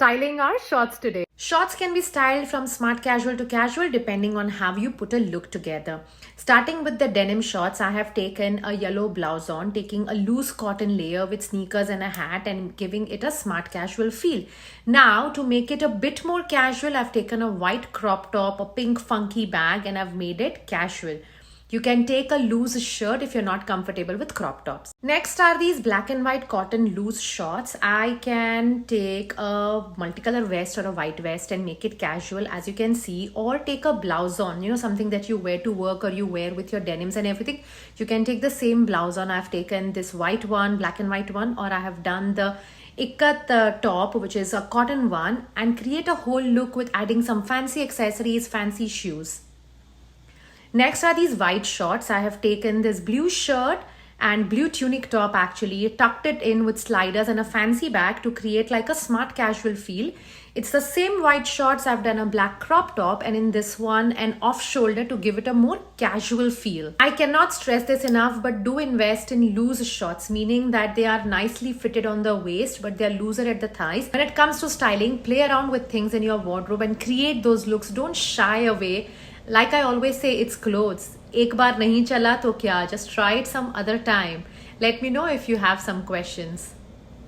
styling our shorts today. Shorts can be styled from smart casual to casual depending on how you put a look together. Starting with the denim shorts, I have taken a yellow blouse on, taking a loose cotton layer with sneakers and a hat and giving it a smart casual feel. Now, to make it a bit more casual, I've taken a white crop top, a pink funky bag, and I've made it casual. You can take a loose shirt if you're not comfortable with crop tops. Next are these black and white cotton loose shorts. I can take a multicolor vest or a white vest and make it casual, as you can see, or take a blouse on, something that you wear to work or you wear with your denims and everything. You can take the same blouse on. I've taken this white one, black and white one, or I have done the ikat top, which is a cotton one, and create a whole look with adding some fancy accessories, fancy shoes. Next are these white shorts. I have taken this blue shirt and blue tunic top, actually tucked it in with sliders and a fancy bag to create like a smart casual feel. It's the same white shorts. I've done a black crop top and in this one an off shoulder to give it a more casual feel. I cannot stress this enough, but do invest in loose shorts, meaning that they are nicely fitted on the waist but they are looser at the thighs. When it comes to styling, play around with things in your wardrobe and create those looks. Don't shy away. Like I always say, it's clothes. एक बार नहीं चला तो क्या? Just try it some other time. Let me know if you have some questions.